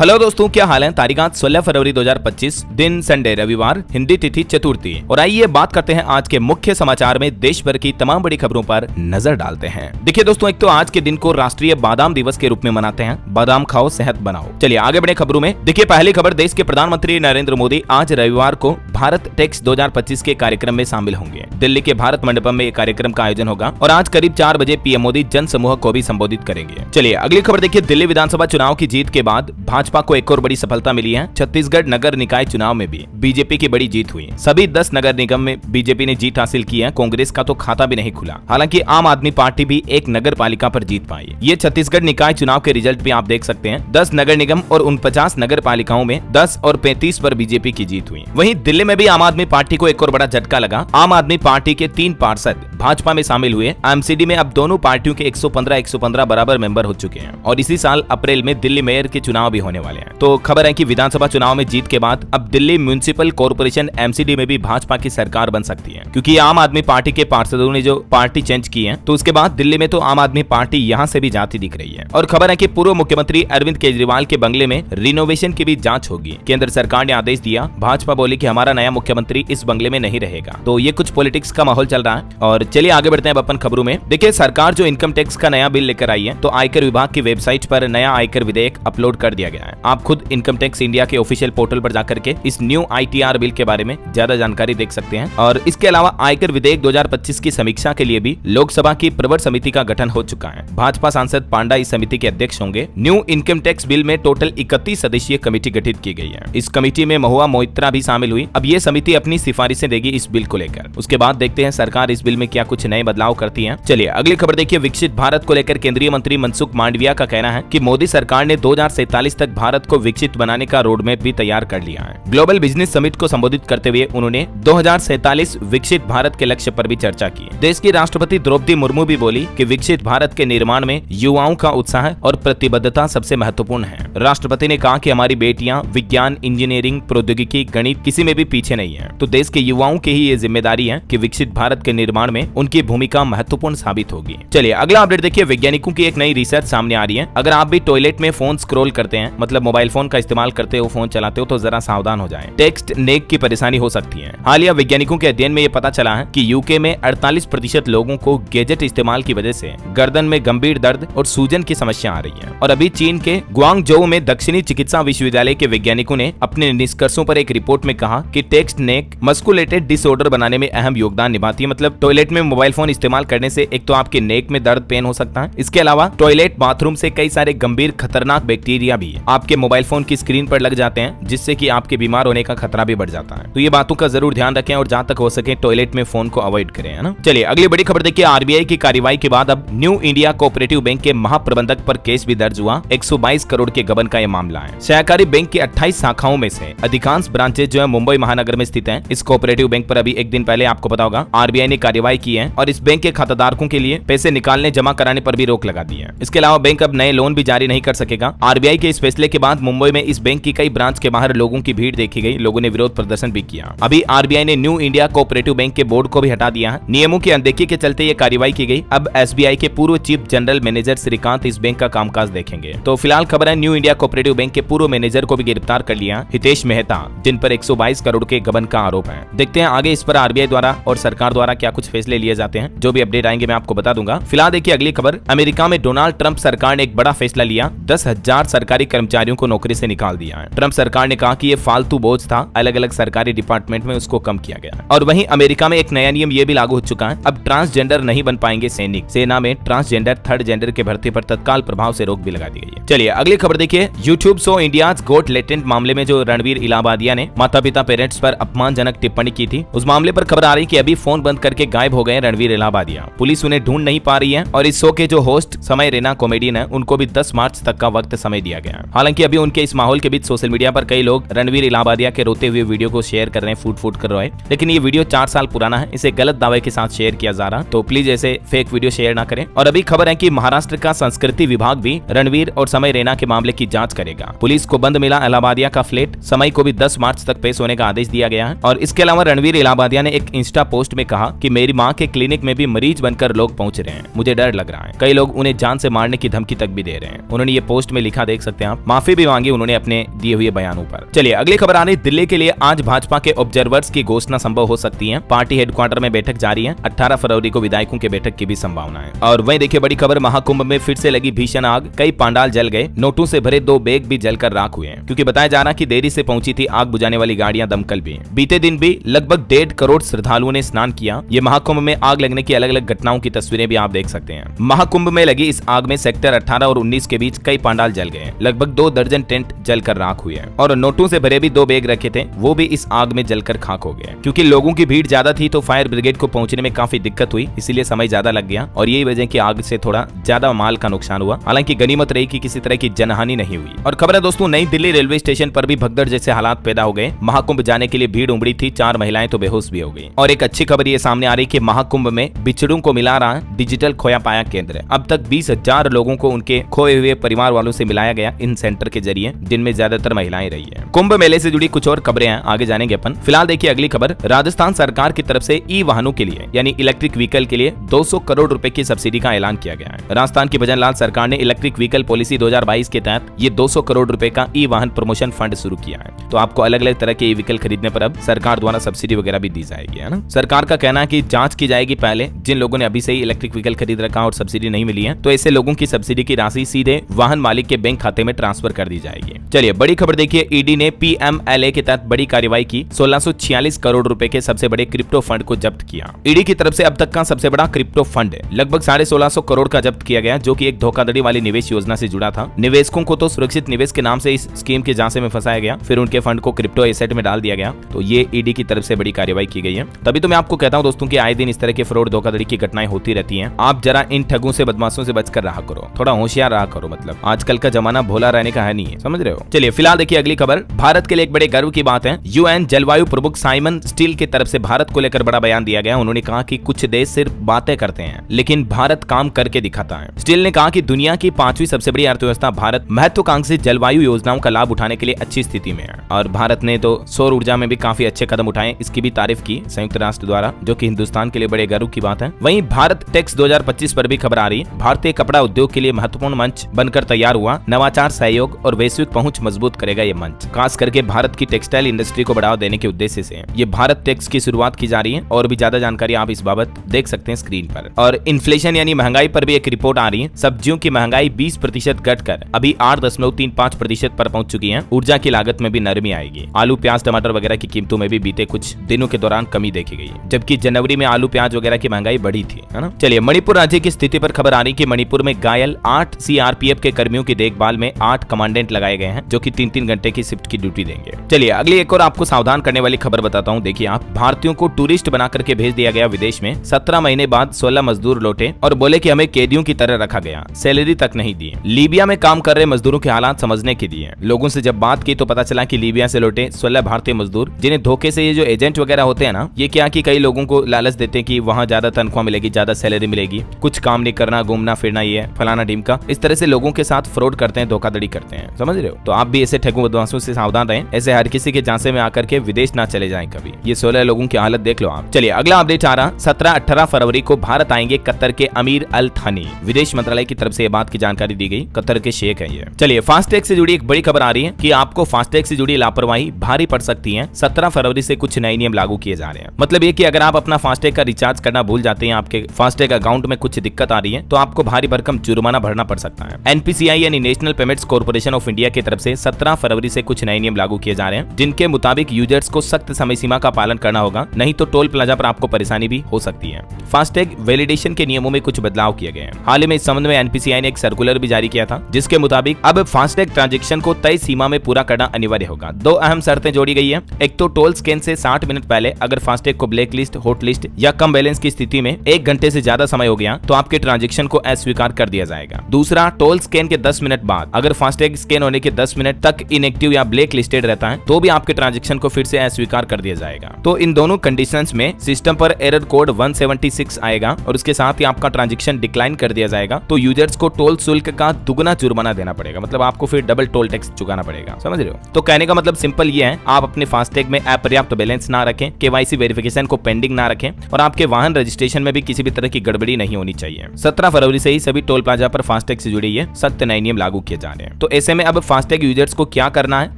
Hello दोस्तों, क्या हाल है। तारीख आज 16 फरवरी 2025, दिन संडे रविवार, हिंदी तिथि चतुर्थी। और आइए बात करते हैं आज के मुख्य समाचार में देश भर की तमाम बड़ी खबरों पर नजर डालते हैं। देखिए दोस्तों, एक तो आज के दिन को राष्ट्रीय बादाम दिवस के रूप में मनाते हैं। बादाम खाओ, सेहत बनाओ। चलिए आगे बढ़े खबरों में। देखिए पहली खबर, देश के प्रधानमंत्री नरेंद्र मोदी आज रविवार को भारत टेक्स 2025 के कार्यक्रम में शामिल होंगे। दिल्ली के भारत मंडपम में कार्यक्रम का आयोजन होगा और आज करीब 4 बजे पीएम मोदी जन समूह को भी संबोधित करेंगे। चलिए अगली खबर देखिए, दिल्ली विधानसभा चुनाव की जीत के बाद भाजपा को एक और बड़ी सफलता मिली है। छत्तीसगढ़ नगर निकाय चुनाव में भी बीजेपी की बड़ी जीत हुई। सभी 10 नगर निगम में बीजेपी ने जीत हासिल की है। कांग्रेस का तो खाता भी नहीं खुला। हालांकि आम आदमी पार्टी भी एक नगर पालिका पर जीत पाई। ये छत्तीसगढ़ निकाय चुनाव के रिजल्ट भी आप देख सकते हैं। 10 नगर निगम और 49 नगर पालिकाओं में 10 और 35 पर बीजेपी की जीत हुई। वहीं दिल्ली में भी आम आदमी पार्टी को एक और बड़ा झटका लगा। आम आदमी पार्टी के 3 पार्षद भाजपा में शामिल हुए। एमसीडी में अब दोनों पार्टियों के 115 बराबर मेंबर हो चुके हैं और इसी साल अप्रैल में दिल्ली मेयर के चुनाव भी होने वाले हैं। तो खबर है कि विधानसभा चुनाव में जीत के बाद अब दिल्ली म्युनिसिपल कॉर्पोरेशन एमसीडी में भी भाजपा की सरकार बन सकती है, क्योंकि आम आदमी पार्टी के पार्षदों ने जो पार्टी चेंज की है, तो उसके बाद दिल्ली में तो आम आदमी पार्टी यहां से भी जाती दिख रही है। और खबर है कि पूर्व मुख्यमंत्री अरविंद केजरीवाल के बंगले में रिनोवेशन की भी जांच होगी। केंद्र सरकार ने आदेश दिया। भाजपा बोली कि हमारा नया मुख्यमंत्री इस बंगले में नहीं रहेगा। तो ये कुछ पॉलिटिक्स का माहौल चल रहा है। और चलिए आगे बढ़ते हैं अपन खबरों में। देखिए सरकार जो इनकम टैक्स का नया बिल लेकर आई है, तो आयकर विभाग की वेबसाइट पर नया आयकर विधेयक अपलोड कर दिया गया है। आप खुद इनकम टैक्स इंडिया के ऑफिशियल पोर्टल पर जाकर के इस न्यू आईटीआर बिल के बारे में ज्यादा जानकारी देख सकते हैं। और इसके अलावा आयकर विधेयक 2025 की समीक्षा के लिए भी लोकसभा की प्रवर समिति का गठन हो चुका है। भाजपा सांसद पांडा इस समिति के अध्यक्ष होंगे। न्यू इनकम टैक्स बिल में टोटल 31 सदस्यीय कमेटी गठित की गई है। इस कमेटी में महुआ मोइत्रा भी शामिल हुई। अब ये समिति अपनी सिफारिशें देगी इस बिल को लेकर। उसके बाद देखते हैं सरकार इस बिल में क्या कुछ नए बदलाव करती है। चलिए अगली खबर देखिए, विकसित भारत को लेकर केंद्रीय मंत्री मनसुख मांडविया का कहना है कि मोदी सरकार ने 2047 तक भारत को विकसित बनाने का रोड मैप भी तैयार कर लिया है। ग्लोबल बिजनेस समिट को संबोधित करते हुए उन्होंने 2047 विकसित भारत के लक्ष्य पर भी चर्चा की। देश की राष्ट्रपति द्रौपदी मुर्मू भी बोली कि विकसित भारत के निर्माण में युवाओं का उत्साह और प्रतिबद्धता सबसे महत्वपूर्ण है। राष्ट्रपति ने कहा कि हमारी बेटियां विज्ञान, इंजीनियरिंग, प्रौद्योगिकी, गणित किसी में भी पीछे नहीं है। तो देश के युवाओं की ही ये जिम्मेदारी है कि विकसित भारत के निर्माण में उनकी भूमिका महत्वपूर्ण साबित होगी। चलिए अगला अपडेट देखिए, वैज्ञानिकों की एक नई रिसर्च सामने आ रही है। अगर आप भी टॉयलेट में फोन स्क्रॉल करते हैं, मतलब मोबाइल फोन का इस्तेमाल करते हो, फोन चलाते हो, तो जरा सावधान हो जाएं। टेक्स्ट नेक की परेशानी हो सकती है। हालिया वैज्ञानिकों के अध्ययन में ये पता चला है कि यूके में 48% लोगों को गैजेट इस्तेमाल की वजह से गर्दन में गंभीर दर्द और सूजन की समस्या आ रही है। और अभी चीन के ग्वांगझोउ में दक्षिणी चिकित्सा विश्वविद्यालय के वैज्ञानिकों ने अपने निष्कर्षों पर एक रिपोर्ट में कहा कि टेक्स्ट नेक मस्कुलेटेड डिसऑर्डर बनाने में अहम योगदान निभाती है। मतलब टॉयलेट में मोबाइल फोन इस्तेमाल करने से एक तो आपके नेक में दर्द, पेन हो सकता है। इसके अलावा टॉयलेट बाथरूम से कई सारे गंभीर खतरनाक बैक्टीरिया भी आपके मोबाइल फोन की स्क्रीन पर लग जाते हैं, जिससे कि आपके बीमार होने का खतरा भी बढ़ जाता है। तो ये बातों का जरूर ध्यान रखें और जहां तक हो सके टॉयलेट में फोन को अवॉइड करें, है ना। चलिए अगली बड़ी खबर देखिए, आरबीआई की कार्रवाई के बाद अब न्यू इंडिया कोऑपरेटिव बैंक के महाप्रबंधक पर केस भी दर्ज हुआ। 122 करोड़ के गबन का यह मामला है। सहकारी बैंक की 28 शाखाओं में से अधिकांश ब्रांचेज जो है मुंबई महानगर में स्थित है। इस कोऑपरेटिव बैंक पर अभी एक दिन पहले आपको पता होगा आरबीआई ने कार्रवाई की है और इस बैंक के खाताधारकों के लिए पैसे निकालने जमा कराने पर भी रोक लगा दी है। इसके अलावा बैंक अब नए लोन भी जारी नहीं कर सकेगा। आरबीआई के इस फैसले के बाद मुंबई में इस बैंक की कई ब्रांच के बाहर लोगों की भीड़ देखी गई। लोगों ने विरोध प्रदर्शन भी किया। अभी आरबीआई ने न्यू इंडिया कोऑपरेटिव बैंक के बोर्ड को भी हटा दिया है। नियमों की अनदेखी के चलते ये कार्रवाई की गई। अब एसबीआई के पूर्व चीफ जनरल मैनेजर श्रीकांत इस बैंक का कामकाज देखेंगे। तो फिलहाल खबर है, न्यू इंडिया कोऑपरेटिव बैंक के पूर्व मैनेजर को भी गिरफ्तार कर लिया, हितेश मेहता, जिन पर 122 करोड़ के गबन का आरोप है। देखते हैं आगे इस पर आरबीआई द्वारा और सरकार द्वारा क्या कुछ फैसले लिए जाते हैं। जो भी अपडेट आएंगे मैं आपको बता दूंगा। फिलहाल देखिए अगली खबर, अमेरिका में डोनाल्ड ट्रंप सरकार ने एक बड़ा फैसला लिया। 10,000 सरकारी कर्मचारियों को नौकरी से निकाल दिया है। ट्रंप सरकार ने कहा कि ये फालतू बोझ था, अलग अलग सरकारी डिपार्टमेंट में उसको कम किया गया। और वहीं अमेरिका में एक नया नियम ये भी लागू हो चुका है। अब ट्रांसजेंडर नहीं बन पाएंगे सैनिक। सेना में ट्रांसजेंडर, थर्ड जेंडर के भर्ती पर तत्काल प्रभाव से रोक भी लगा दी गई है। चलिए अगली खबर देखिए, YouTube show India's got talent मामले में जो रणवीर इलाहाबादिया ने माता पिता पेरेंट्स पर अपमानजनक टिप्पणी की थी, उस मामले पर खबर आ रही कि अभी फोन बंद करके गायब हो गए रणवीर इलाहाबादिया। पुलिस उन्हें ढूंढ नहीं पा रही है और इस शो के जो होस्ट समय रैना कॉमेडियन है, उनको भी 10 मार्च तक का वक्त समय दिया गया। हालांकि अभी उनके इस माहौल के बीच सोशल मीडिया पर कई लोग रणवीर इलाहाबादिया के रोते हुए वीडियो को शेयर कर रहे हैं, फूट कर रहे हैं। लेकिन ये वीडियो 4 साल पुराना है, इसे गलत दावे के साथ शेयर किया जा रहा, तो प्लीज ऐसे फेक वीडियो शेयर ना करें। और अभी खबर है कि महाराष्ट्र का संस्कृति विभाग भी रणवीर और समय रैना के मामले की जांच करेगा। पुलिस को बंद मिला इलाहाबादिया का फ्लैट, समय को भी 10 मार्च तक पेश होने का आदेश दिया गया है। और इसके अलावा रणवीर इलाहाबादिया ने एक इंस्टा पोस्ट में कहा कि मेरी माँ के क्लिनिक में भी मरीज बनकर लोग पहुंच रहे हैं, मुझे डर लग रहा है। कई लोग उन्हें जान से मारने की धमकी तक भी दे रहे हैं। उन्होंने ये पोस्ट में लिखा, देख सकते हैं आप, माफी भी मांगी उन्होंने अपने दिए हुए बयानों पर। चलिए अगली खबर आ रही दिल्ली के लिए। आज भाजपा के ऑब्जर्वर्स की घोषणा संभव हो सकती है। पार्टी हेडक्वार्टर में बैठक जारी है। 18 फरवरी को विधायकों के बैठक की भी संभावना है। और वहीं देखिए बड़ी खबर, महाकुंभ में फिर से लगी भीषण आग। कई पंडाल जल गए। नोटों से भरे 2 बैग भी जलकर राख हुए हैं, क्योंकि बताया जा रहा कि देरी से पहुंची थी आग बुझाने वाली गाड़ियां, दमकल भी। बीते दिन भी लगभग 1.5 करोड़ श्रद्धालुओं ने स्नान किया। ये महाकुंभ में आग लगने की अलग अलग घटनाओं की तस्वीरें भी आप देख सकते हैं। महाकुंभ में लगी इस आग में सेक्टर 18 और 19 के बीच कई पंडाल जल गए। लगभग 2 दर्जन टेंट जलकर राख हुए हैं और नोटों से भरे भी 2 बैग रखे थे, वो भी इस आग में जलकर खाक हो गए। क्योंकि लोगों की भीड़ ज्यादा थी तो फायर ब्रिगेड को पहुंचने में काफी दिक्कत हुई, इसीलिए समय ज्यादा लग गया और यही वजह की आग से थोड़ा ज्यादा माल का नुकसान हुआ। हालांकि गनीमत रही कि किसी तरह की जनहानि नहीं हुई। और खबर है दोस्तों, नई दिल्ली रेलवे स्टेशन पर भी भगदड़ जैसे हालात पैदा हो गए। महाकुंभ जाने के लिए भीड़ उमड़ी थी, 4 महिलाएं तो बेहोश भी हो गई। और एक अच्छी खबर ये सामने आ रही कि महाकुंभ में बिछड़ों को मिला रहा डिजिटल खोया पाया केंद्र। अब तक 20,000 लोगों को उनके खोए हुए परिवार वालों से मिलाया गया इन सेंटर के जरिए, जिनमें ज्यादातर महिलाएं रही है। कुंभ मेले से जुड़ी कुछ और खबरें हैं, आगे जानेंगे अपन। फिलहाल देखिए अगली खबर, राजस्थान सरकार की तरफ से ई वाहनों के लिए यानी इलेक्ट्रिक व्हीकल के लिए 200 करोड़ रुपए की सब्सिडी का ऐलान किया गया है। राजस्थान की भजनलाल सरकार ने इलेक्ट्रिक व्हीकल पॉलिसी 2022 के तहत ये 200 करोड़ रुपए का ई वाहन प्रमोशन फंड शुरू किया है। तो आपको अलग अलग तरह के ई व्हीकल खरीदने पर अब सरकार द्वारा सब्सिडी वगैरह भी दी जाएगी, है ना। सरकार का कहना है कि जांच की जाएगी पहले, जिन लोगों ने अभी से ही इलेक्ट्रिक व्हीकल खरीद रखा और सब्सिडी नहीं मिली है तो ऐसे लोगों की सब्सिडी की राशि सीधे वाहन मालिक के बैंक खाते में ट्रांसफर कर दी जाएगी। चलिए बड़ी खबर देखिए, ईडी ने पीएमएलए के तहत बड़ी कार्रवाई की। 1646 करोड़ रुपए के सबसे बड़े क्रिप्टो फंड को जब्त किया। ईडी की तरफ से अब तक का सबसे बड़ा क्रिप्टो फंड लगभग 1650 करोड़ का जब्त किया गया, जो कि एक धोखाधड़ी वाली निवेश योजना से जुड़ा था। निवेशकों को तो सुरक्षित निवेश के नाम से इस स्कीम के झांसे में फंसाया गया, फिर उनके फंड को क्रिप्टो एसेट में डाल दिया गया। तो ये ईडी की तरफ से बड़ी कार्रवाई की गई है। तभी तो मैं आपको कहता हूं दोस्तों कि आए दिन इस तरह के फ्रॉड धोखाधड़ी की घटनाएं होती रहती हैं। आप जरा इन ठगों से बदमाशों से बचकर रहा करो, थोड़ा होशियार रहा करो। मतलब आजकल का जमाना भोला रहने का है नहीं है, समझ रहे हो। चलिए फिलहाल देखिए अगली खबर, भारत के लिए एक बड़े गर्व की बात है। यूएन जलवायु प्रमुख साइमन स्टील की तरफ से भारत को लेकर बड़ा बयान दिया गया। उन्होंने कहा कि कुछ देश सिर्फ बातें करते हैं लेकिन भारत काम करके दिखाता है। स्टील ने कहा कि दुनिया की 5वीं सबसे बड़ी अर्थव्यवस्था भारत महत्वाकांक्षी जलवायु योजनाओं का लाभ उठाने के लिए अच्छी स्थिति में है और भारत ने तो सौर ऊर्जा में भी काफी अच्छे कदम उठाए, इसकी भी तारीफ की संयुक्त राष्ट्र द्वारा, जो कि हिंदुस्तान के लिए बड़े गर्व की बात है। वहीं भारत टेक्स 2025 पर भी खबर आ रही है। भारतीय कपड़ा उद्योग के लिए महत्वपूर्ण मंच बनकर तैयार हुआ। नवाचार, सहयोग और वैश्विक पहुंच मजबूत करेगा ये मंच। खास करके भारत की टेक्सटाइल इंडस्ट्री को बढ़ावा देने के उद्देश्य से ये भारत टेक्स की शुरुआत की जा रही है। और भी ज्यादा जानकारी आप इस बाबत देख सकते हैं स्क्रीन पर। और इन्फ्लेशन यानी महंगाई पर भी एक रिपोर्ट आ रही है। सब्जियों की महंगाई 20% घटकर अभी 8.35% पर पहुंच चुकी है। ऊर्जा की लागत में भी नरमी आएगी। आलू, प्याज, टमाटर वगैरह की कीमतों में भी बीते कुछ दिनों के दौरान कमी देखी गई, जबकि जनवरी में आलू, प्याज वगैरह की महंगाई बढ़ी थी, है ना। चलिए मणिपुर राज्य की स्थिति पर खबर आ रही कि मणिपुर में घायल 8 सीआरपीएफ के कर्मियों की देखभाल में 8 कमांडेंट लगाए गए हैं, जो कि 3-3 घंटे की शिफ्ट की ड्यूटी देंगे। चलिए अगली एक और आपको सावधान करने वाली खबर बताता हूँ। देखिए आप, भारतीयों को टूरिस्ट बना करके भेज दिया गया विदेश में। 17 महीने बाद 16 मजदूर लौटे और बोले कि हमें कैदियों की तरह रखा गया, सैलरी तक नहीं दी। लीबिया में काम कर रहे मजदूरों के हालात समझने के लिए लोगों से जब बात की तो पता चला कि लीबिया से लौटे 16 भारतीय मजदूर, जिन्हें धोखे से ये जो एजेंट वगैरह होते हैं ना, ये क्या कि कई लोगों को लालच देते हैं कि वहाँ ज्यादा तनख्वाह मिलेगी, ज्यादा सैलरी मिलेगी, कुछ काम नहीं करना, घूमना फिरना, ये फलाना ढीमका, इस तरह से लोगों के साथ फ्रॉड करते हैं, धोखाधड़ी करते हैं, समझ रहे हो। तो आप भी ऐसे ठगों बदमाशों से सावधान रहें। ऐसे हर किसी के झांसे में आकर के विदेश ना चले जाएं कभी। ये 16 लोगों की हालत देख लो आप। चलिए अगला अपडेट आ रहा, 17-18 फरवरी को भारत आएंगे कतर के अमीर अल थानी। विदेश मंत्रालय की तरफ से बात की जानकारी दी गई। कतर के शेख है ये। चलिए फास्टैग से जुड़ी एक बड़ी खबर आ रही है कि आपको फास्टैग से जुड़ी लापरवाही भारी पड़ सकती है। 17 फरवरी से कुछ नए नियम लागू किए जा रहे हैं। मतलब ये कि अगर आप अपना फास्टैग का रिचार्ज करना भूल जाते हैं, आपके फास्टैग अकाउंट में कुछ दिक्कत आ रही है, तो आपको भारी भरकम जुर्माना भरना पड़ सकता है। एनपीसीआई यानी national payments corporation of India की तरफ से 17 फरवरी से कुछ नए नियम लागू किए जा रहे हैं, जिनके मुताबिक यूजर्स को सख्त समय सीमा का पालन करना होगा, नहीं तो टोल प्लाजा पर आपको परेशानी भी हो सकती है। फास्टैग वैलिडेशन के नियमों में कुछ बदलाव किए गए हैं। हाल ही में इस संबंध में एनपीसीआई ने एक सर्कुलर भी जारी किया था, जिसके मुताबिक अब फास्टैग ट्रांजैक्शन को तय सीमा में पूरा करना अनिवार्य होगा। 2 अहम शर्तें जोड़ी गई है। एक तो टोल स्कैन से 60 मिनट पहले अगर फास्टैग को ब्लैक लिस्ट, हॉट लिस्ट या कम बैलेंस की स्थिति में 1 घंटे से ज्यादा समय हो गया तो आपके ट्रांजैक्शन को अस्वीकार कर दिया जाएगा। दूसरा, टोल स्कैन के 10 मिनट बाद अगर फास्टैग स्कैन होने के 10 मिनट तक इनएक्टिव या ब्लैक लिस्टेड रहता है तो भी आपके ट्रांजैक्शन को फिर से अस्वीकार कर दिया जाएगा। तो इन दोनों कंडीशंस में सिस्टम पर एरर कोड 176 आएगा और उसके साथ ही आपका ट्रांजैक्शन डिक्लाइन कर दिया जाएगा। तो यूजर्स को टोल शुल्क का दुगना जुर्माना देना पड़ेगा, मतलब आपको फिर डबल टोल टैक्स चुकाना पड़ेगा, समझ रहे हो। तो कहने का का मतलब सिंपल ये है, आप अपने फास्टैग में अपर्याप्त बैलेंस ना रखें, केवाईसी वेरिफिकेशन को पेंडिंग ना रखें और आपके वाहन रजिस्ट्रेशन में भी किसी भी तरह की गड़बड़ी नहीं होनी चाहिए। 17 फरवरी से ही सभी टोल प्लाजा पर फास्टैग से जुड़े ये सख्त नए नियम लागू किए जा रहे हैं। तो ऐसे में अब फास्टैग यूजर्स को क्या करना है,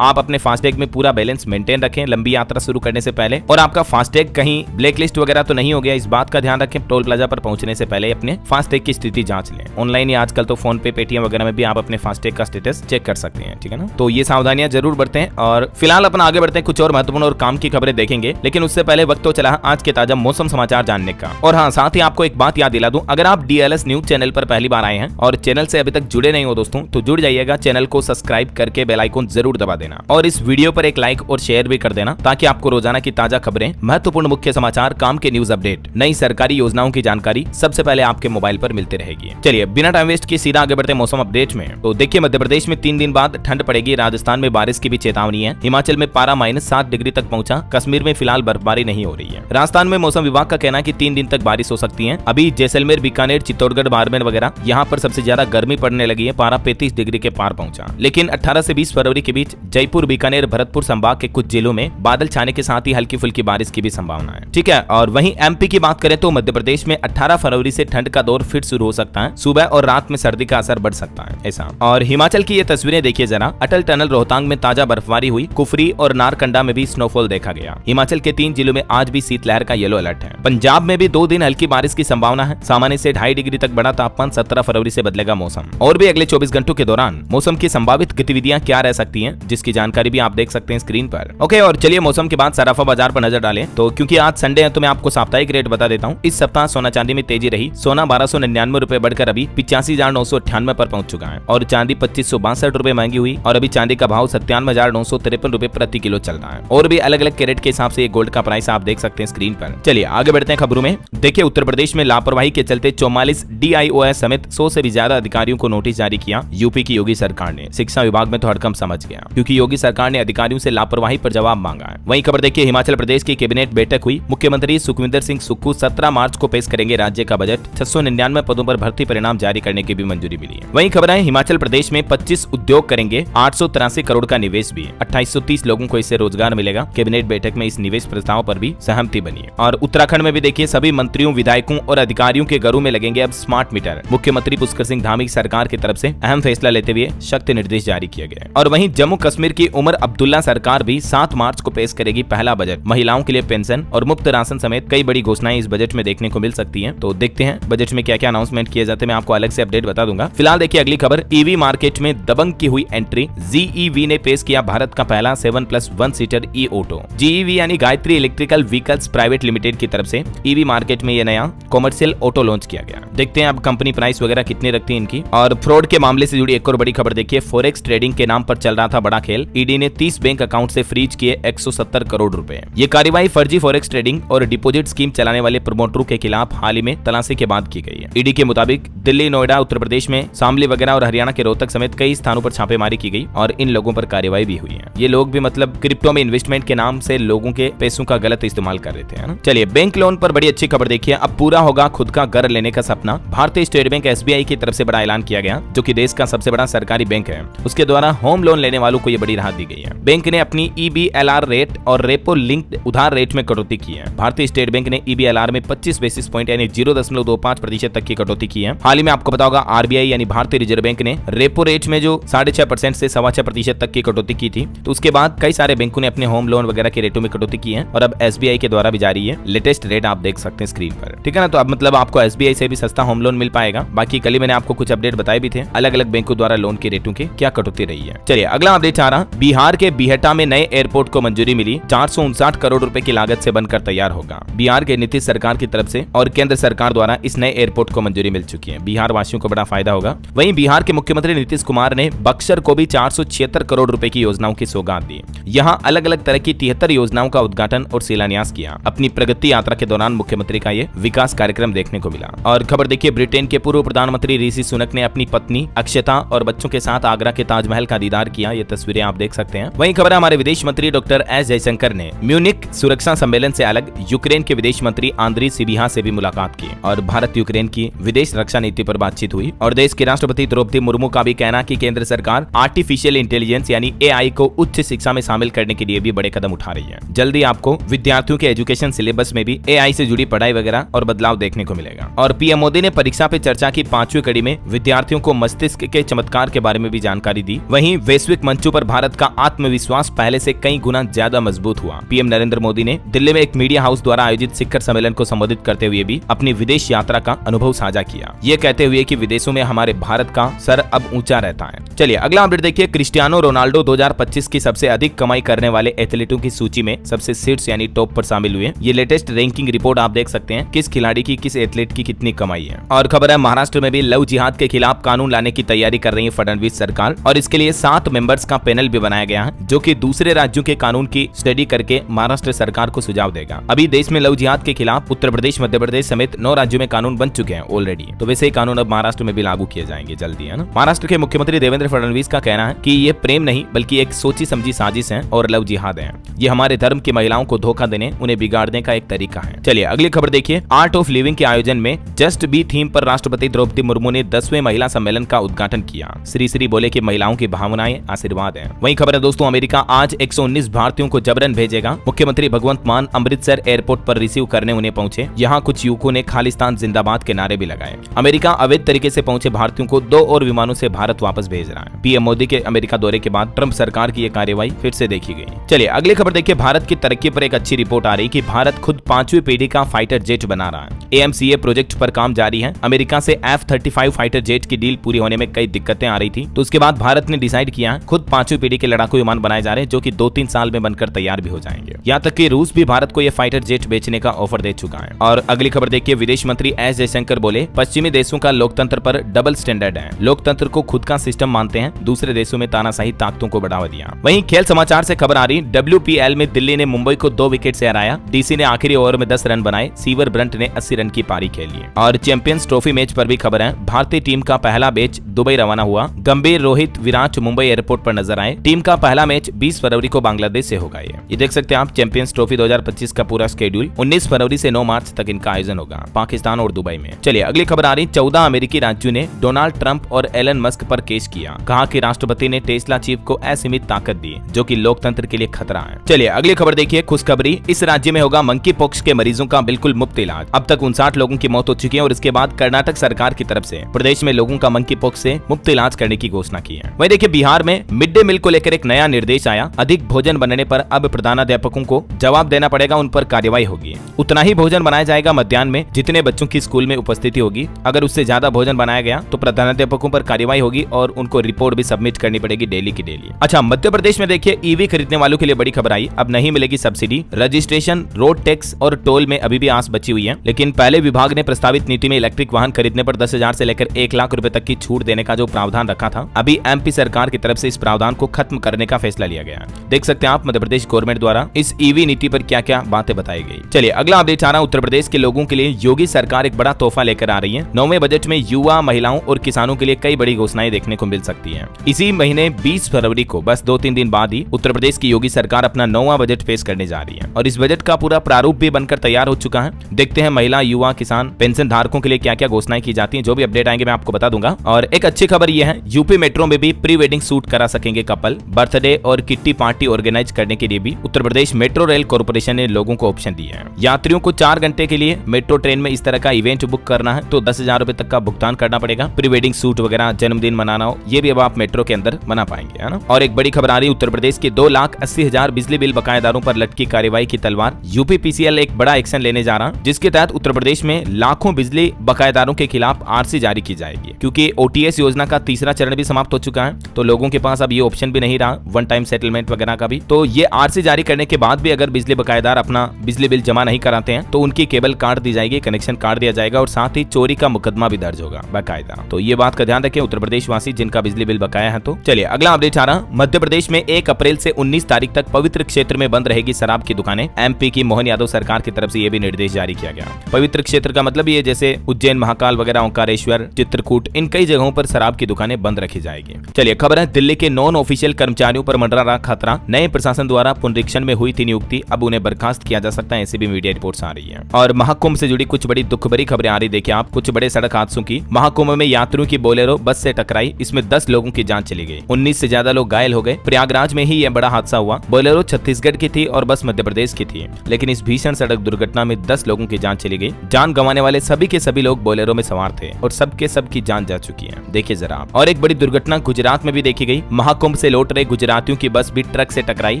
आप अपने फास्टैग में पूरा बैलेंस मेंटेन रखें लंबी यात्रा शुरू करने से पहले, और आपका फास्टैग कहीं ब्लैक लिस्ट वगैरह तो नहीं हो गया, इस बात का ध्यान रखें। टोल प्लाजा पर पहुंचने से पहले अपने फास्टैग की स्थिति जांच लें। ऑनलाइन ही आजकल तो फोन पे, पेटीएम वगैरह में भी आप अपने फास्टैग का स्टेटस चेक कर सकते हैं, ठीक है ना। तो ये सावधानियां जरूर बरतें। और फिलहाल अपन आगे बढ़ते हैं, कुछ और महत्वपूर्ण और काम की खबरें देखेंगे, लेकिन उससे पहले वक्त तो चला आज के ताजा मौसम समाचार जानने का। और हाँ, साथ ही आपको एक बात याद दिला दूं, अगर आप DLS न्यूज चैनल पर पहली बार आए हैं और चैनल से अभी तक जुड़े नहीं हो दोस्तों, तो जुड़ जाइएगा, चैनल को सब्सक्राइब करके बेल आइकन जरूर दबा देना और इस वीडियो पर एक लाइक और शेयर भी कर देना, ताकि आपको रोजाना की ताजा खबरें, महत्वपूर्ण मुख्य समाचार, काम के न्यूज अपडेट, नई सरकारी योजनाओं की जानकारी सबसे पहले आपके मोबाइल पर मिलती रहेगी। चलिए बिना टाइम वेस्ट किए सीधा आगे बढ़ते हैं मौसम अपडेट में। तो देखिए, मध्य प्रदेश में 3 दिन बाद ठंड पड़ेगी, राजस्थान में बारिश की भी चेतावनी है, हिमाचल में पारा -7 डिग्री तक पहुंचा, कश्मीर में फिलहाल बर्फबारी नहीं हो रही है। राजस्थान में मौसम विभाग का कहना है कि 3 दिन तक बारिश हो सकती है। अभी जैसलमेर, बीकानेर, चित्तौड़गढ़, बाड़मेर वगैरह यहाँ पर सबसे ज्यादा गर्मी पड़ने लगी है, पारा 35 डिग्री के पार पहुंचा। लेकिन 18 से 20 फरवरी के बीच जयपुर, बीकानेर, भरतपुर संभाग के कुछ जिलों में बादल छाने के साथ ही हल्की फुल्की बारिश की भी संभावना है, ठीक है। और वहीं MP की बात करें तो मध्य प्रदेश में 18 फरवरी से ठंड का दौर फिर शुरू हो सकता है, सुबह और रात में सर्दी का असर बढ़ सकता है ऐसा। और हिमाचल की ये तस्वीरें देखिए जरा, अटल टनल रोहतांग में ताजा बर्फबारी हुई, कुफरी और नारकंडा में भी स्नोफॉल देखा गया। हिमाचल के 3 जिलों में आज भी शीतलहर का येलो अलर्ट है। पंजाब में भी 2 दिन हल्की बारिश की संभावना है, सामान्य से 2.5 डिग्री तक बढ़ा तापमान, 17 फरवरी से बदलेगा मौसम। और भी अगले 24 घंटों के दौरान मौसम की संभावित गतिविधियां क्या रह सकती हैं, जिसकी जानकारी भी आप देख सकते हैं स्क्रीन पर। ओके, और चलिए मौसम के बाद सराफा बाजार पर नजर डालें। तो क्योंकि आज संडे है तो मैं आपको साप्ताहिक रेट बता देता हूँ। इस सप्ताह सोना चांदी में तेजी रही, सोना 1299 रुपए बढ़कर अभी 85,998 पर पहुंच चुका है और चांदी 2562 रुपए महंगी हुई और अभी चांदी का भाव 97,953 रुपए प्रति किलो चल रहा है। और भी अलग अलग कैरेट के हिसाब से ये गोल्ड का प्राइस आप देख सकते हैं स्क्रीन पर। चलिए आगे बढ़ते हैं खबरों में। देखिए, उत्तर प्रदेश में लापरवाही के चलते 44 DIOS समेत 100 से भी ज्यादा अधिकारियों को नोटिस जारी किया यूपी की योगी सरकार ने। शिक्षा विभाग में तो हड़कंप समझ गया, क्योंकि योगी सरकार ने अधिकारियों से लापरवाही पर जवाब मांगा है। वहीं खबर देखिए, हिमाचल प्रदेश की कैबिनेट बैठक हुई, मुख्यमंत्री सुखविंदर सिंह सुक्खू 17 मार्च को पेश करेंगे राज्य का बजट, 699 पदों पर भर्ती परिणाम जारी करने की भी मंजूरी मिली है। वहीं खबर है, हिमाचल प्रदेश में 25 उद्योग करेंगे, 883 करोड़ का निवेश भी है, 2830 लोगों को इससे रोजगार मिलेगा। कैबिनेट बैठक में इस निवेश प्रस्ताव पर भी सहमति बनी है। और उत्तराखंड में भी देखिए, सभी मंत्रियों, विधायकों और अधिकारियों के घरों में लगेंगे अब स्मार्ट मीटर। मुख्यमंत्री पुष्कर सिंह धामी सरकार की तरफ से अहम फैसला लेते हुए सख्त निर्देश जारी किया गया है। और वहीं जम्मू कश्मीर की उमर अब्दुल्ला सरकार भी 7 मार्च को पेश करेगी पहला बजट। महिलाओं के लिए पेंशन और मुफ्त राशन समेत कई बड़ी घोषणाएं इस बजट में देखने को मिल सकती हैं। तो देखते हैं बजट में क्या क्या अनाउंसमेंट किए जाते हैं, मैं आपको अलग से अपडेट बता दूंगा। फिलहाल देखिए अगली खबर, EV मार्केट में दबंग की हुई एंट्री। GEV ने पेश किया भारत का पहला 7+1 सीटर ई ऑटो। GEV यानी Gayatri electrical vehicles private limited की तरफ से EV मार्केट में ये नया कॉमर्शियल ऑटो लॉन्च किया गया। देखते हैं अब कंपनी प्राइस वगैरह कितनी रखती है इनकी। और फ्रॉड के मामले से जुड़ी एक और बड़ी खबर देखिए, फॉरेक्स ट्रेडिंग के नाम पर चल रहा था बड़ा खेल। ईडी ने 30 बैंक अकाउंट से फ्रीज किए 170 करोड़ रुपए। ये कार्रवाई फर्जी फॉरेक्स ट्रेडिंग और डिपॉजिट स्कीम चलाने वाले प्रमोटरों के खिलाफ हाल ही में तलाशी के बाद की गई है। ईडी के मुताबिक दिल्ली, नोएडा, उत्तर प्रदेश में शामली वगैरह और हरियाणा के रोहतक समेत कई स्थानों पर छापेमारी की गई और इन लोगों पर कार्रवाई भी हुई है। ये लोग भी मतलब क्रिप्टो में इन्वेस्टमेंट के नाम से लोगों के पैसों का गलत इस्तेमाल कर रहे थे, है ना। चलिए बैंक लोन पर बड़ी अच्छी खबर देखिए, अब पूरा होगा खुद का घर लेने का सपना। भारतीय स्टेट बैंक SBI की तरफ से बड़ा ऐलान किया गया, जो कि देश का सबसे बड़ा सरकारी बैंक है। उसके द्वारा होम लोन लेने वालों को ये बड़ी राहत दी गई है। बैंक ने अपनी EBLR रेट और रेपो लिंक्ड उधार रेट में कटौती की है। भारतीय स्टेट बैंक ने EBLR में 25 बेसिस पॉइंट यानी 0.25% तक की कटौती की है। हाल ही में आपको पता होगा RBI यानी भारतीय रिजर्व बैंक ने रेपो रेट में जो 6.5% से 6.25% तक की कटौती की थी, तो उसके बाद कई सारे बैंकों ने अपने होम लोन वगैरह के रेटों में कटौती की है और अब SBI के द्वारा भी जारी है लेटेस्ट रेट, आप देख सकते हैं स्क्रीन पर, ठीक है ना। तो अब मतलब आपको SBI से भी सस्ता होम लोन मिल पाएगा। बाकी कल ही मैंने आपको कुछ अपडेट बताए भी थे, अलग अलग बैंकों द्वारा लोन के रेटों की क्या कटौती रही है। चलिए अगला अपडेट आ रहा, बिहार के बिहटा में नए एयरपोर्ट को मंजूरी मिली, 459 करोड़ रुपए की लागत से बनकर तैयार होगा। बिहार के नीतीश सरकार की तरफ से और केंद्र सरकार द्वारा इस नए एयरपोर्ट को मंजूरी मिल चुकी है। बिहार वासियों को बड़ा फायदा होगा। वहीं बिहार के मुख्यमंत्री नीतीश कुमार ने बक्सर को भी 476 करोड़ रुपए की योजनाओं की सौगात दी। यहाँ अलग अलग तरह की 73 योजनाओं का उद्घाटन और शिलान्यास किया। अपनी प्रगति यात्रा के दौरान मुख्यमंत्री का ये विकास कार्यक्रम देखने को मिला। और खबर देखिए, ब्रिटेन के पूर्व प्रधानमंत्री ऋषि सुनक ने अपनी पत्नी अक्षता और बच्चों के साथ आगरा के ताजमहल का दीदार किया। ये तस्वीरें आप देख सकते हैं। वहीं खबर हमारे विदेश मंत्री डॉक्टर एस जयशंकर ने म्यूनिक सुरक्षा सम्मेलन से अलग यूक्रेन के विदेश मंत्री आंद्री सिबिहा से भी मुलाकात की और भारत यूक्रेन की विदेश रक्षा नीति पर बातचीत हुई। और देश के राष्ट्रपति द्रौपदी मुर्मू का भी कहना कि केंद्र सरकार आर्टिफिशियल इंटेलिजेंस यानी AI को उच्च शिक्षा में शामिल करने के लिए भी बड़े कदम उठा रही है। जल्दी आपको विद्यार्थियों के एजुकेशन सिलेबस में भी AI से जुड़ी पढ़ाई वगैरह और बदलाव देखने को मिलेगा। और पीएम मोदी ने परीक्षा पे चर्चा की 5वीं कड़ी में विद्यार्थियों को मस्तिष्क के चमत्कार के बारे में भी जानकारी दी। वहीं वैश्विक मंचों पर भारत का आत्मविश्वास पहले से कई गुना ज्यादा मजबूत हुआ। पीएम नरेंद्र मोदी ने दिल्ली में एक मीडिया हाउस द्वारा आयोजित शिखर सम्मेलन को संबोधित करते हुए भी अपनी विदेश यात्रा का अनुभव साझा किया, ये कहते हुए कि विदेशों में हमारे भारत का सर अब ऊंचा रहता है। चलिए अगला अपडेट देखिए। क्रिस्टियानो रोनाल्डो 2025 की सबसे अधिक कमाई करने वाले एथलीटों की सूची में सबसे शीर्ष यानी टॉप पर शामिल हुए। ये लेटेस्ट रैंकिंग रिपोर्ट आप देख सकते हैं, किस खिलाड़ी की, किस एथलीट की कितनी कमाई है। और खबर है महाराष्ट्र में भी लव जिहाद के खिलाफ कानून लाने की तैयारी कर रही है फडणवीस सरकार, और इसके लिए 7 मेंबर्स का पैनल भी बनाया गया है, जो कि दूसरे राज्यों के कानून की स्टडी करके महाराष्ट्र सरकार को सुझाव देगा। अभी देश में लव जिहाद के खिलाफ उत्तर प्रदेश, मध्य प्रदेश समेत 9 राज्यों में कानून बन चुके हैं ऑलरेडी, तो वैसे ही कानून अब महाराष्ट्र में भी लागू किए जाएंगे जल्दी, है ना। महाराष्ट्र के मुख्यमंत्री देवेंद्र फडणवीस का कहना है कि ये प्रेम नहीं बल्कि एक सोची समझी साजिश है और लव जिहाद है। ये हमारे धर्म की महिलाओं को धोखा देने, उन्हें बिगाड़ने का एक तरीका है। चलिए अगली खबर देखिए। आर्ट ऑफ लिविंग के आयोजन में जस्ट बी थीम पर राष्ट्रपति द्रौपदी मुर्मू ने 10वें महिला सम्मेलन का उद्घाटन किया। श्री बोले कि महिलाओं की भावनाएं आशीर्वाद है। वहीं खबर है दोस्तों, अमेरिका आज 119 भारतीयों को जबरन भेजेगा। मुख्यमंत्री भगवंत मान अमृतसर एयरपोर्ट पर रिसीव करने उन्हें पहुंचे। यहाँ कुछ युवकों ने खालिस्तान जिंदाबाद के नारे भी लगाए। अमेरिका अवैध तरीके से पहुंचे भारतीयों को 2 और विमानों से भारत वापस भेज रहा है। पीएम मोदी के अमेरिका दौरे के बाद ट्रंप सरकार की यह कार्यवाही फिर से देखी गई। चलिए अगली खबर देखिए। भारत की तरक्की पर एक अच्छी रिपोर्ट आ रही कि भारत खुद 5वीं पीढ़ी का फाइटर जेट बना रहा है। AMCA प्रोजेक्ट पर काम जारी है। अमेरिका से F-35 फाइटर जेट की डील पूरी होने में कई दिक्कतें आ रही थी, तो उसके बाद भारत ने डिसाइड किया खुद 5वीं पीढ़ी के लड़ाकू विमान बनाए जा रहे हैं, जो कि 2-3 साल में बनकर तैयार भी हो जाएंगे। यहाँ तक कि रूस भी भारत को यह फाइटर जेट बेचने का ऑफर दे चुका है। और अगली खबर देखिए। विदेश मंत्री एस जयशंकर बोले पश्चिमी देशों का लोकतंत्र पर डबल स्टैंडर्ड है। लोकतंत्र को खुद का सिस्टम मानते हैं, दूसरे देशों में तानाशाही ताकतों को बढ़ावा दिया। वहीं खेल समाचार से खबर आ रही, WPL में दिल्ली ने मुंबई को 2 विकेट से हराया। DC ने आखिरी ओवर में 10 रन बनाए। सीवर ब्रंट ने 80 रन की पारी खेली। और चैंपियंस ट्रॉफी मैच पर भी खबर है। भारतीय टीम का पहला बैच दुबई रवाना हुआ। गंभीर, रोहित, विराट मुंबई एयरपोर्ट पर नजर आए। टीम का पहला मैच 20 फरवरी को बांग्लादेश से होगा। ये देख सकते हैं आप चैंपियंस ट्रॉफी 2025 का पूरा स्केड्यूल। 19 फरवरी से 9 मार्च तक इनका आयोजन होगा पाकिस्तान और दुबई में। चलिए अगली खबर आ रही, 14 अमेरिकी राज्यों ने डोनाल्ड ट्रंप और एलन मस्क पर केस किया। कहा कि राष्ट्रपति ने टेस्ला चीफ को असीमित ताकत दी, जो कि लोकतंत्र के लिए खतरा है। चलिए अगली खबर देखिए। खुशखबरी, इस राज्य में होगा मंकी पॉक्स के मरीजों का बिल्कुल मुफ्त इलाज। अब तक 59 लोगों की मौत हो चुकी है और इसके बाद कर्नाटक सरकार की तरफ से प्रदेश में लोगों का मंकी पॉक्स से मुफ्त इलाज करने की घोषणा की है। वहीं देखिए बिहार में मिड डे मील को लेकर एक नया निर्देश आया। अधिक भोजन बनने पर अब प्रधानाध्यापकों को जवाब देना पड़ेगा, उन पर कार्रवाई होगी। उतना ही भोजन बनाया जाएगा मध्याह्न में जितने बच्चों की स्कूल में उपस्थिति होगी। अगर उससे ज्यादा भोजन बनाया गया तो प्रधानाध्यापकों पर कार्रवाई होगी और उनको रिपोर्ट भी सबमिट करनी पड़ेगी डेली की डेली। अच्छा, मध्य प्रदेश में देखिए ईवी खरीदने वालों के लिए बड़ी खबर आई। अब नहीं मिलेगी सब्सिडी, रजिस्ट्रेशन, रोड टैक्स और टोल में अभी भी आस बची हुई है। लेकिन पहले विभाग ने प्रस्तावित नीति में इलेक्ट्रिक वाहन खरीदने पर 10,000 से लेकर 1 लाख रुपए तक की छूट देने का जो प्रावधान रखा था, अभी MP सरकार की तरफ से इस प्रावधान को खत्म करने का फैसला लिया गया है। देख सकते हैं आप मध्य प्रदेश गवर्नमेंट द्वारा इस ईवी नीति पर क्या क्या बातें बताई गई। चलिए अगला अपडेट आ रहा है। उत्तर प्रदेश के लोगों के लिए योगी सरकार एक बड़ा तोहफा लेकर आ रही है। 9वें बजट में युवा, महिलाओं और किसानों के लिए कई बड़ी घोषणाएं देखने को मिल सकती है। इसी महीने 20 फरवरी को, बस 2-3 दिन बाद ही, उत्तर प्रदेश की योगी सरकार अपना 9वां बजट पेश करने जा रही है और इस बजट का पूरा प्रारूप भी बनकर तैयार हो चुका है। देखते हैं महिला, युवा, किसान, पेंशन धारकों के लिए क्या क्या घोषणाएं की जाती हैं। जो भी अपडेट आएंगे मैं आपको बता दूंगा। और एक अच्छी खबर यह है, यूपी मेट्रो में भी प्री वेडिंग शूट करा सकेंगे कपल। बर्थडे और किट्टी पार्टी ऑर्गेनाइज करने के लिए भी Uttar Pradesh metro rail corporation ने लोगों को ऑप्शन दिया है। यात्रियों को 4 घंटे के लिए मेट्रो ट्रेन में इस तरह का इवेंट बुक करना है तो 10,000 रुपए तक का भुगतान करना पड़ेगा। प्री वेडिंग शूट वगैरह, जन्मदिन मनाना हो, ये भी अब आप मेट्रो के अंदर मना पाएंगे, है ना। और एक बड़ी खबर आ रही है, उत्तर प्रदेश के 2,80,000 बिजली बिल बकायेदारों पर लटकी कार्रवाई की तलवार। UPPCL एक बड़ा एक्शन लेने जा रहा, जिसके तहत उत्तर प्रदेश में लाखों बिजली बकायेदारों के खिलाफ RC जारी की जाएगी। क्योंकि OTS योजना का तीसरा चरण भी समाप्त हो चुका है, तो लोगों के पास अब ये ऑप्शन भी नहीं रहा वन टाइम सेटलमेंट वगैरह का भी। तो ये RC जारी करने के बाद भी अगर बिजली बकायेदार अपना बिजली बिल जमा नहीं कराते हैं तो उनकी केबल काट दी जाएगी, कनेक्शन काट दिया जाएगा और साथ ही चोरी का मुकदमा भी दर्ज होगा बाकायदा। तो ये बात का ध्यान रखें उत्तर प्रदेश वासी जिनका बिजली बिल बकाया है। तो चलिए अगला अपडेट आ रहा, मध्य प्रदेश में 1 अप्रैल से 19 तारीख तक पवित्र क्षेत्र में बंद रहेगी शराब की दुकानें। MP की मोहन यादव सरकार की तरफ से ये भी निर्देश जारी किया गया। पवित्र क्षेत्र का मतलब ये जैसे उज्जैन, महाकाल वगैरह, ओंकारेश्वर, चित्रकूट, इन कई जगहों पर शराब की दुकानें बंद रखी जाएगी। चलिए खबर है, दिल्ली के नॉन ऑफिशियल कर्मचारियों पर मंडरा रहा खतरा। नए प्रशासन द्वारा पुनरीक्षण में हुई थी नियुक्ति, अब उन्हें बर्खास्त किया जा सकता है, ऐसी भी मीडिया रिपोर्ट्स आ रही है। और महाकुंभ से जुड़ी कुछ बड़ी दुख भरी खबरें आ रही। देखिए आप, कुछ बड़े सड़क हादसों की। महाकुंभ में यात्रियों की बोलेरो बस से टकराई, इसमें 10 लोगों की जान चली गई, 19 से ज्यादा लोग घायल हो गए। हुए प्रयागराज में ही यह बड़ा हादसा हुआ। बोलेरो छत्तीसगढ़ की थी और बस मध्य प्रदेश की थी, लेकिन इस भीषण सड़क दुर्घटना में 10 लोगों की जान चली गई। जान गंवाने वाले सभी के सभी लोग बोलेरो में सवार थे और सबके सबकी जान जा चुकी है। देखिए जरा आप। और एक बड़ी दुर्घटना गुजरात में भी देखी गई। महाकुंभ से लौट रहे गुजरातियों की बस भी ट्रक से टकराई।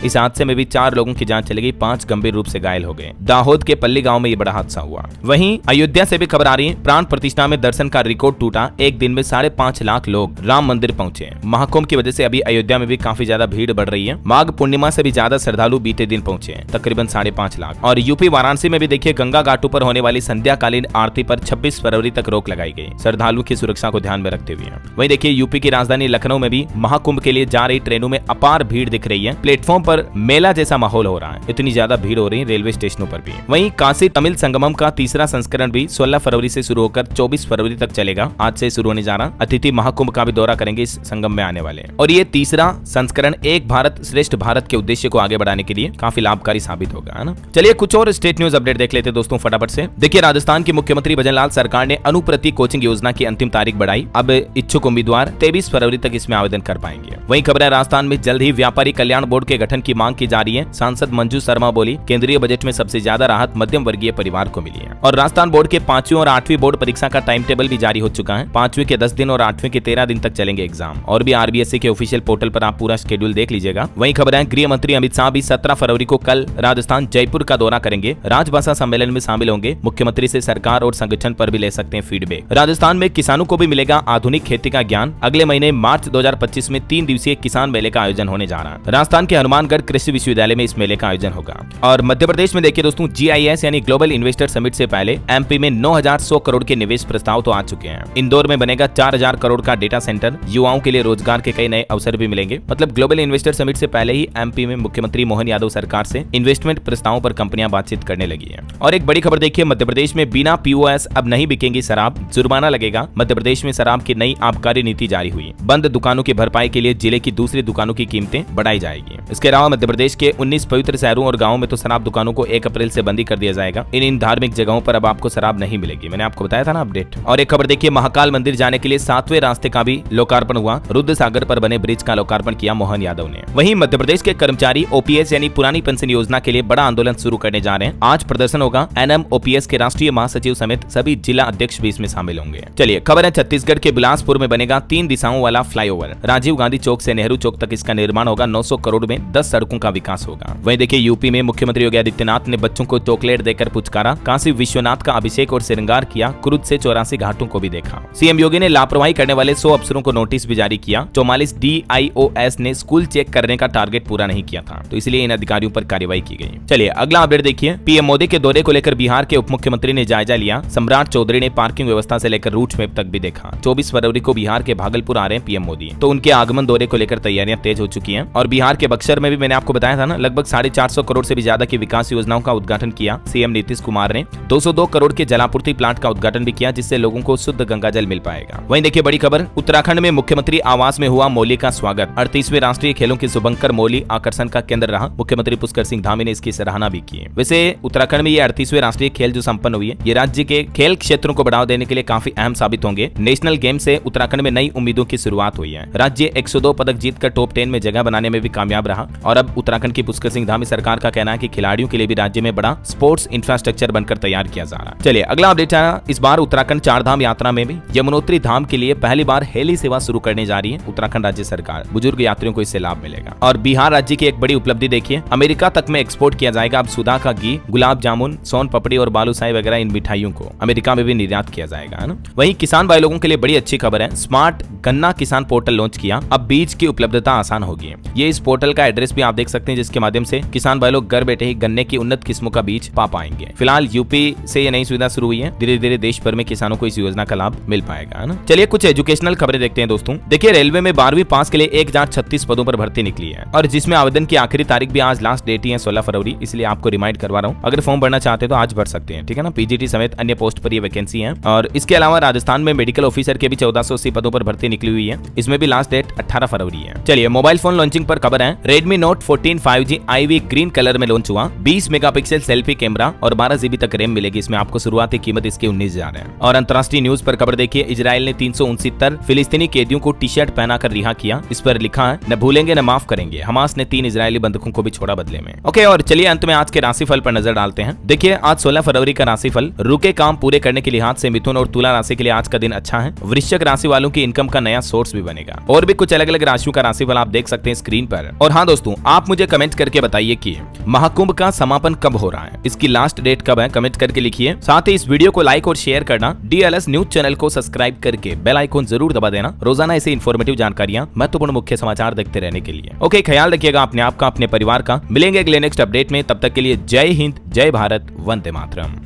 इस हादसे में भी 4 लोगों की जान चली गई, 5 गंभीर रूप से घायल हो गए। दाहोद के पल्ली गांव में ये बड़ा हादसा हुआ। वहीं अयोध्या से भी खबर आ रही है। प्राण प्रतिष्ठा में दर्शन का रिकॉर्ड टूटा। एक दिन में 5.5 लाख लोग राम मंदिर पहुंचे। महाकुंभ की वजह से अभी अयोध्या में भी काफी ज्यादा भीड़ बढ़ रही है। माघ पूर्णिमा से भी ज्यादा श्रद्धालु बीते दिन पहुंचे, तकरीबन 5.5 लाख। और यूपी वाराणसी में भी देखिए गंगा घाटों पर होने वाली संध्याकालीन आरती पर 26 फरवरी तक रोक लगाई गई, श्रद्धालुओं की सुरक्षा को ध्यान में रखते हुए। वहीं देखिए यूपी की राजधानी लखनऊ में भी महाकुंभ के लिए जा रही ट्रेनों में अपार भीड़ दिख रही है। प्लेटफॉर्म पर मेला जैसा माहौल हो रहा है, इतनी ज्यादा भीड़ हो रही है रेलवे स्टेशनों पर भी। वहीं काशी तमिल संगमम का तीसरा संस्करण भी 16 फरवरी से शुरू होकर 24 फरवरी तक चलेगा। आज से शुरू होने जा रहा। अतिथि महाकुंभ का भी दौरा करेंगे इस संगम में आने वाले। और ये तीसरा संस्करण एक भारत श्रेष्ठ भारत के उद्देश्य को आगे बढ़ाने के लिए काफी लाभकारी साबित होगा, है ना। चलिए कुछ और स्टेट न्यूज अपडेट देख लेते दोस्तों फटाफट से। देखिए राजस्थान के मुख्यमंत्री भजनलाल सरकार ने अनुप्रति कोचिंग योजना की अंतिम तारीख बढ़ाई। अब इच्छुक उम्मीदवार 23 फरवरी तक इसमें आवेदन कर पाएंगे। वहीं खबर है राजस्थान में जल्द ही व्यापारी कल्याण बोर्ड के गठन की मांग की जा रही है। सांसद मंजू शर्मा बोली, केंद्रीय बजट में सबसे ज्यादा राहत मध्यम वर्गीय परिवार को मिली है। और राजस्थान बोर्ड के 5वीं और 8वीं बोर्ड परीक्षा का टाइम टेबल भी जारी हो चुका है। 5वीं के 10 दिन और 8वीं के 13 दिन तक चलेंगे एग्जाम। और भी आरबीएसई के ऑफिशियल पोर्टल पर आप पूरा शेड्यूल देख लीजिएगा। वहीं खबर है गृह मंत्री अमित शाह भी 17 फरवरी को कल राजस्थान जयपुर का दौरा करेंगे। राजभाषा सम्मेलन में शामिल होंगे। मुख्यमंत्री से सरकार और संगठन पर भी ले सकते हैं फीडबैक। राजस्थान में किसानों को भी मिलेगा आधुनिक खेती का ज्ञान। अगले महीने मार्च 2025 में 3 दिवसीय किसान मेले का आयोजन होने जा रहा है। राजस्थान के हनुमानगढ़ कृषि विश्वविद्यालय में इस मेले का आयोजन होगा। और मध्य प्रदेश में देखिए दोस्तों GIS यानी ग्लोबल इन्वेस्टर समिट से पहले एमपी में 9,100 करोड़ के निवेश प्रस्ताव तो आ चुके हैं। इंदौर में बनेगा 4,000 करोड़ का डेटा सेंटर। युवाओं के लिए रोजगार के कई नए अवसर भी मिलेंगे। मतलब ग्लोबल इन्वेस्टर समिट से पहले ही एमपी में मुख्यमंत्री मोहन यादव सरकार से इन्वेस्टमेंट प्रस्तावों पर कंपनियां बातचीत करने लगी है। और एक बड़ी खबर देखिए मध्य प्रदेश में बिना POS अब नहीं बिकेंगी शराब, जुर्माना लगेगा। मध्य प्रदेश में शराब की नई आबकारी नीति जारी हुई। बंद दुकानों की भरपाई के लिए जिले की दूसरी दुकानों की कीमतें बढ़ाई जाएगी। इसके अलावा मध्य प्रदेश के 19 पवित्र शहरों और गाँवों में तो शराब दुकानों को 1 अप्रैल से बंदी कर दिया जाएगा। इन धार्मिक जगहों पर अब आपको शराब नहीं मिलेगी। मैंने आपको बताया था ना अपडेट। और एक खबर देखिए महाकाल मंदिर जाने के लिए 7वें रास्ते का भी लोकार्पण हुआ। रुद्र सागर पर बने ब्रिज का लोकार्पण किया मोहन यादव ने। वहीं मध्य प्रदेश के कर्मचारी OPS यानी पुरानी पेंशन योजना के लिए बड़ा आंदोलन शुरू करने जा रहे हैं। आज प्रदर्शन होगा। NMOPS के राष्ट्रीय महासचिव समेत सभी जिला अध्यक्ष भी इसमें शामिल होंगे। चलिए खबर है छत्तीसगढ़ के बिलासपुर में बनेगा 3 दिशाओं वाला फ्लाईओवर। राजीव गांधी चौक से नेहरू चौक तक इसका निर्माण होगा। 900 करोड़ में 10 सड़कों का विकास होगा। वहीं देखिए यूपी में मुख्यमंत्री योगी आदित्यनाथ ने बच्चों को चॉकलेट देकर पुचकारा। काशी विश्वनाथ का अभिषेक और श्रृंगार किया। क्रुद से 84 घाटों को भी देखा। सीएम योगी ने लापरवाही करने वाले 100 अफसरों को नोटिस भी जारी किया। 44 DIOS ने स्कूल चेक करने का टारगेट पूरा नहीं किया था, तो इसलिए इन अधिकारियों पर कार्रवाई की गई। चलिए अगला अपडेट देखिए। पीएम मोदी के दौरे को लेकर बिहार के उप मुख्यमंत्री ने जायजा लिया। सम्राट चौधरी ने पार्किंग व्यवस्था से लेकर रूट मैप तक भी देखा। 24 फरवरी को बिहार के भागलपुर आ रहे हैं पीएम मोदी, तो उनके आगमन दौरे को लेकर तैयारियां तेज हो चुकी हैं। और बिहार के बक्सर में भी मैंने आपको बताया था ना, लगभग 450 करोड़ से भी ज्यादा की विकास योजनाओं का उद्घाटन किया सीएम नीतीश कुमार ने। 202 करोड़ के जलापूर्ति प्लांट का उद्घाटन भी किया, जिससे लोगों को शुद्ध गंगा जल मिल पाएगा। वहीं देखिए बड़ी खबर, उत्तराखंड में मुख्यमंत्री आवास में हुआ मौली का स्वागत। 38वें राष्ट्रीय खेलों की शुभंकर मौली आकर्षण का केंद्र रहा। मुख्यमंत्री पुष्कर सिंह धामी ने इसकी सराहना भी की। वैसे उत्तराखंड में ये 38वें राष्ट्रीय खेल जो संपन्न हुई है, ये राज्य के खेल क्षेत्रों को बढ़ावा देने के लिए काफी अहम साबित होंगे। नेशनल गेम से उत्तराखंड में नई उम्मीदों की शुरुआत हुई है। राज्य 102 पदक जीतकर टॉप 10 में जगह बनाने में भी कामयाब रहा। और अब उत्तराखंड की पुष्कर सिंह धामी सरकार का कहना है कि खिलाड़ियों के लिए भी राज्य में बड़ा स्पोर्ट्स इंफ्रास्ट्रक्चर बनकर तैयार किया जा रहा है। चलिए अगला अपडेट आया। इस बार उत्तराखंड 4 धाम यात्रा में भी यमुनोत्री धाम के लिए पहली बार हेली सेवा शुरू करने जा रही है उत्तराखंड राज्य सरकार। बुजुर्ग यात्रियों को इससे लाभ मिलेगा। और बिहार राज्य की एक बड़ी उपलब्धि देखिए, अमेरिका तक में एक्सपोर्ट किया जाएगा। अब सुधा का घी, गुलाब जामुन, सोन पपड़ी और बालूशाही वगैरह इन मिठाइयों को अमेरिका में भी निर्यात किया जाएगा, है ना। वहीं किसान भाई लोगों के लिए बड़ी अच्छी खबर है। स्मार्ट गन्ना किसान पोर्टल लॉन्च किया। अब बीज की उपलब्धता आसान होगी। ये इस पोर्टल का एड्रेस भी आप देख सकते हैं, जिसके माध्यम से किसान भाई लोग घर बैठे ही गन्ने की उन्नत किस्मों का बीज पा पाएंगे। फिलहाल यूपी से ये नई सुविधा शुरू हुई है। धीरे धीरे देश भर में किसानों को इस योजना का लाभ मिल पाएगा, है ना। चलिए कुछ एजुकेशनल खबरें देखते हैं दोस्तों। देखिए रेलवे में 12वीं पास के लिए 1036 पदों पर भर्ती निकली है, और जिसमें आवेदन की आखिरी तारीख भी आज लास्ट डेट ही है 16 फरवरी। इसलिए आपको रिमाइंड करवा रहा हूँ, अगर फॉर्म भरना चाहते हैं तो आज भर सकते हैं, ठीक है ना। पीजीटी समेत अन्य पोस्ट पर ये वैकेंसी है। और इसके अलावा राजस्थान में मेडिकल ऑफिसर के भी 1480 पदों पर भर्ती निकली हुई है। इसमें भी लास्ट डेट 18 फरवरी है। चलिए मोबाइल फोन लॉन्चिंग पर खबर है। Redmi Note 14 5G IV green colour में लॉन्च हुआ। 20 मेगापिक्सल सेल्फी कैमरा और 12 GB तक रैम मिलेगी। इसमें आपको शुरुआती कीमत इसकी 19,000 है। और अंतर्राष्ट्रीय न्यूज पर खबर देखिए, इजराइल ने 369 फिलिस्तीनी कैदियों को टी शर्ट पहनाकर रिहा किया। इस पर लिखा है, न भूलेंगे न माफ करेंगे। हमास ने 3 इजरायली बंधकों को भी छोड़ा बदले में। ओके, और चलिए अंत में आज के राशिफल पर नजर डालते हैं। देखिए आज 16 फरवरी का राशिफल, रुके काम पूरे करने के लिहाज से मिथुन और तुला राशि के लिए आज का दिन अच्छा है। वृश्चिक राशि वालों की इनकम का नया सोर्स भी बनेगा। और भी कुछ अलग अलग राशियों का राशिफल आप देख सकते हैं स्क्रीन पर। और हाँ दोस्तों, आप मुझे कमेंट करके बताइए कि महाकुंभ का समापन कब हो रहा है, इसकी लास्ट डेट कब है, कमेंट करके लिखिए। साथ ही इस वीडियो को लाइक और शेयर करना, DLS न्यूज चैनल को सब्सक्राइब करके बेल आइकन जरूर दबा देना रोजाना ऐसे इन्फॉर्मेटिव जानकारियां, महत्वपूर्ण मुख्य समाचार देखते रहने के लिए। ओके, ख्याल रखिएगा अपने आप का, अपने परिवार का। मिलेंगे अगले नेक्स्ट अपडेट में, तब तक के लिए जय हिंद, जय भारत, वंदे मातरम।